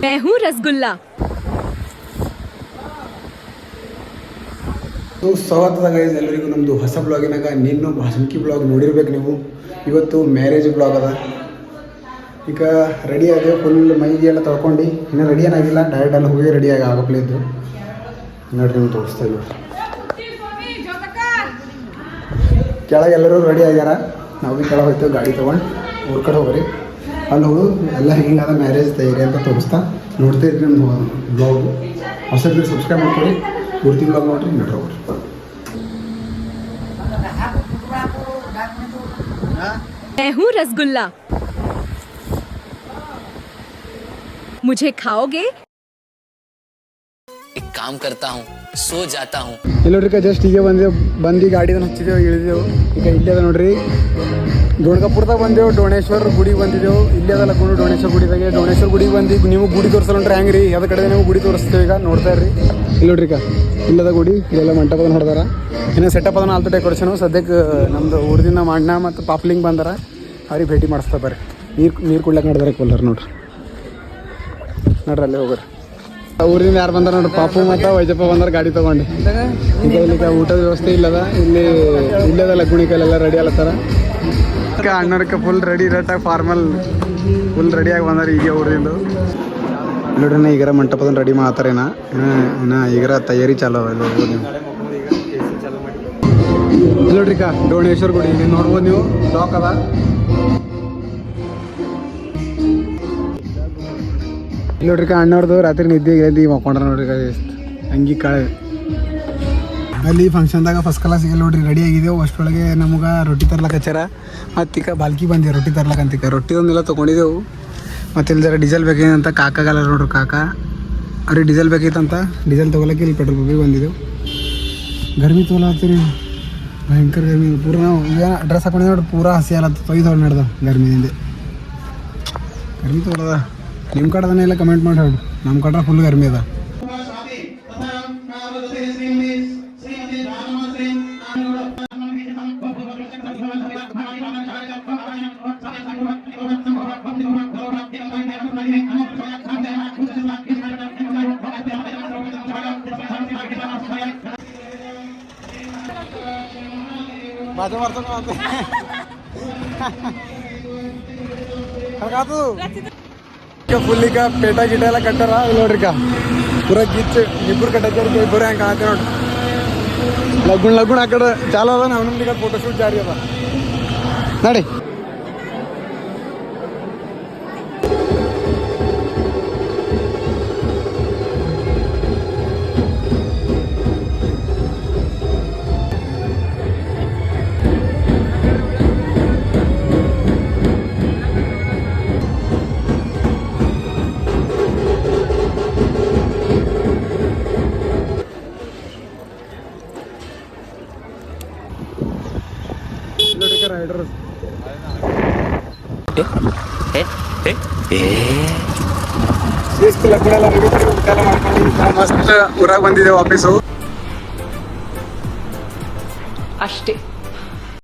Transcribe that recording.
मैं हूँ रसगुल्ला। ಸ್ವಾಗತ ಗೈಸ್ ಎಲ್ಲರಿಗೂ ನಮ್ಮದು ಹೊಸ ಬ್ಲಾಗಿನಾಗ ನಿನ್ನೂ ಭಾಷಣಕಿ ಬ್ಲಾಗ್ ನೋಡಿರ್ಬೇಕು ನೀವು. ಇವತ್ತು ಮ್ಯಾರೇಜ್ ಬ್ಲಾಗ್ ಅದ. ಈಗ ರೆಡಿ ಆಗಿ ಫುಲ್ ಮೈಗೆ ಎಲ್ಲ ತೊಳ್ಕೊಂಡು ಇನ್ನೂ ರೆಡಿ ಏನಾಗಿಲ್ಲ, ಡೈರೆಕ್ಟ್ ಎಲ್ಲ ಹೋಗಿ ರೆಡಿಯಾಗಿ ಆಗಪ್ಲಿದ್ದು ನೋಡ್ರಿ. ನೀವು ತೋರಿಸ್ತಾ ಇಲ್ಲ, ಕೆಳಗೆ ಎಲ್ಲರೂ ರೆಡಿ ಆಗ್ಯಾರ. ನಾವು ಭೀ ಕೆಳಗೆ ಹೋಗ್ತೇವೆ ಗಾಡಿ ತೊಗೊಂಡು ಊರ ಕಡೆ ಹೋಗ್ರಿ. ಅಲ್ಲಿ ಹೋಗಿ ಎಲ್ಲ ಹೆಂಗಾದ ಮ್ಯಾರೇಜ್ ತಯಾರಿ ಅಂತ ತೋರಿಸ್ತಾ ನೋಡ್ತಾ ಇದ್ರಿ. ನಮ್ಮ ಬ್ಲಾಗು ಹೊಸಬ್ರು ಸಬ್ಸ್ಕ್ರೈಬ್ ಮಾಡ್ಕೊಳ್ಳಿ, ಪೂರ್ತಿ ಬ್ಲಾಗ್ ನೋಡ್ರಿ, ನಡ್ರಿ ಹೋಗ್ರಿ. मैं हूँ रसगुल्ला, मुझे खाओगे? एक काम करता हूँ, सो जाता हूँ. ಇಲ್ಲಿ ನೋಡ್ರಿ, ಜಸ್ಟ್ ಈಗ ಬಂದು ಗಾಡಿದ ಹಚ್ಚಿದೆವು, ಇಳಿದೆವು. ಈಗ ಇಲ್ಲೇ ಅದ ನೋಡ್ರಿ, ಗೋಣ್ಕಪುರದಾಗ ಬಂದೆವು, ಡೋಣೇಶ್ವರ ಗುಡಿಗೆ ಬಂದಿದ್ದೆವು. ಇಲ್ಲೇ ಅದಲ್ಲ ಗುಡಿ, ಡೋಣೇಶ್ವರ ಗುಡಿದಾಗೆ. ಡೋಣೇಶ್ವರ ಗುಡಿಗೆ ಬಂದು ನೀವು ಗುಡಿ ತೋರಿಸಲ್ಲ ನೋಡ್ರಿ ಹೆಂಗೆ ರೀ, ಅದ ಕಡೆ ನೀವು ಗುಡಿ ತೋರಿಸ್ತೇವೆ. ಈಗ ನೋಡ್ತಾ ಇರ್ರಿ, ಇಲ್ಲಿ ನೋಡ್ರಿ ಈಗ ಇಲ್ಲದ ಗುಡಿ, ಇಲ್ಲೆಲ್ಲ ಮಂಟಪದ ಹೊಡೆದಾರ. ಇನ್ನೂ ಸೆಟಪ್ ಅದನ್ನ ಆಲ್ತು ಡೆಕೋರೇಷನು. ಸದ್ಯಕ್ಕೆ ನಮ್ದು ಊರದಿಂದ ಅಣ್ಣ ಮತ್ತು ಪಾಪ್ಲಿಂಗ್ ಬಂದಾರ, ಅವ್ರಿಗೆ ಭೇಟಿ ಮಾಡಿಸ್ತಾ ಬರ್ರಿ. ನೀರು ಕುಡ್ಲಕ್ಕೆ ನಡೆದಾರೆ ಕೊಲ್ಲರ್ ನೋಡ್ರಿ. ಅಲ್ಲೇ ಹೋಗ್ರಿ. ಊರಿಂದ ಯಾರು ಬಂದಾರ ನೋಡ್ರಿ, ಪಾಪು ಮತ್ತು ವೈಜಪ್ಪ ಬಂದಾರ ಗಾಡಿ ತೊಗೊಂಡು. ಈಗ ಇಲ್ಲಿಗೆ ಊಟದ ವ್ಯವಸ್ಥೆ ಇಲ್ಲದ, ಇಲ್ಲದಲ್ಲ ಗುಣಿಕಲ್ಲೆಲ್ಲ ರೆಡಿ ಆಲತ್ತಾರ. ಅಣ್ಣರಕ್ಕೆ ಫುಲ್ ರೆಡಿ ರೇಟಾಗಿ ಫಾರ್ಮಲ್ ಫುಲ್ ರೆಡಿಯಾಗಿ ಬಂದಾರ ಈಗ ಊರಿಂದ. ನೋಡ್ರಿ ಈಗರ ಮಂಟಪದ ರೆಡಿ ಮಾಡ್ತಾರೆ. ಇನ್ನ ಈಗರ ತಯಾರಿ ಚಾಲೋ ನೀವು ನೋಡ್ರಿ. ಡೋಣೇಶ್ವರ ಗುಡಿ ಇಲ್ಲಿ ನೋಡ್ಬೋದು ನೀವು, ಲಾಕ್ ಅದ. ಇಲ್ಲಿ ನೋಡ್ರಿ ಅಣ್ಣವ್ರದ್ದು ರಾತ್ರಿ ನಿದ್ದೆ ಎದ್ದು ಮಕ್ಕೊಂಡ್ರ ನೋಡ್ರಿ. ಅಂಗಿ ಕಾಳೆ ಅಲ್ಲಿ ಫಂಕ್ಷನ್ದಾಗ ಫಸ್ಟ್ ಕ್ಲಾಸ್ ಈಗ ನೋಡ್ರಿ ರೆಡಿ ಆಗಿದ್ದೆವು. ಅಷ್ಟರೊಳಗೆ ನಮ್ಗೆ ರೊಟ್ಟಿ ತರ್ಲಕ್ಕೆ ಹಚ್ಚಾರ. ಮತ್ತು ಈಗ ಬಾಲ್ಕಿ ಬಂದೆವು ರೊಟ್ಟಿ ತರ್ಲಕ್ಕೆ ಅಂತಿಕ. ರೊಟ್ಟಿ ಒಂದೆಲ್ಲ ತೊಗೊಂಡಿದ್ದೆವು. ಮತ್ತು ಇಲ್ಲಿ ಜರ ಡೀಸೆಲ್ ಬೇಕಂತ ಕಾಕಾಗಲ್ಲ ನೋಡ್ರಿ, ಕಾಕ ಅವ್ರಿಗೆ ಡೀಸೆಲ್ ಬೇಕೈತಂತ ಡೀಸೆಲ್ ತೊಗೊಳಕ್ಕೆ ಇಲ್ಲಿ ಪೆಟ್ರೋಲ್ ಪಂಪಿಗೆ ಬಂದಿದ್ದೆವು. ಗರ್ಮಿ ತೋಲ ಹತ್ತೀರಿ, ಭಯಂಕರ ಗರ್ಮಿ. ಪೂರ ನಾವು ಈಗ ಡ್ರೆಸ್ ಹಾಕೊಂಡಿ ನೋಡ್ರಿ, ಪೂರ ಹಸಿ ಅಲ್ಲತ್ತ ತೊಯ್ದವ್ರು ನಡೆದ ಗರ್ಮಿನಿಂದ. ಗರ್ಮಿ ತೋಲದ. ನಿಮ್ಮ ಕಡೆ ಅದನ್ನೆಲ್ಲ ಕಮೆಂಟ್ ಮಾಡಿ ಹೇಳಿ. ನಮ್ಮ ಕಡೆ ಫುಲ್ ಗರ್ಮಿ ಅದ. माझं मारतो ಫುಲ್ ಈಗ ಪೇಟ ಗಿಟ ಎಲ್ಲ ಕಟ್ಟಾರ. ಇಲ್ಲಿ ನೋಡ್ರಿ ಪೂರ ಗಿಚ್ಚು ಇಬ್ಬರು ಕಟ್ಟಾಕ್ಯಾರ. ಇಬ್ಬರು ಹೆಂಗೆ ಕಾಣತ್ತೆ ನೋಡ್ರಿ. ಲಗುಣ್ ಆ ಕಡೆ ಚಾಲ ಅದ. ನಮ್ಮೀಗ ಫೋಟೋಶೂಟ್ ಜಾರಿ ಅದ ನೋಡಿ. ರೈಡರ್ ಮಸ್ತ್ ಊರಾಗ ಬಂದಿದ್ದೇವೆ ವಾಪೀಸು ಅಷ್ಟೇ.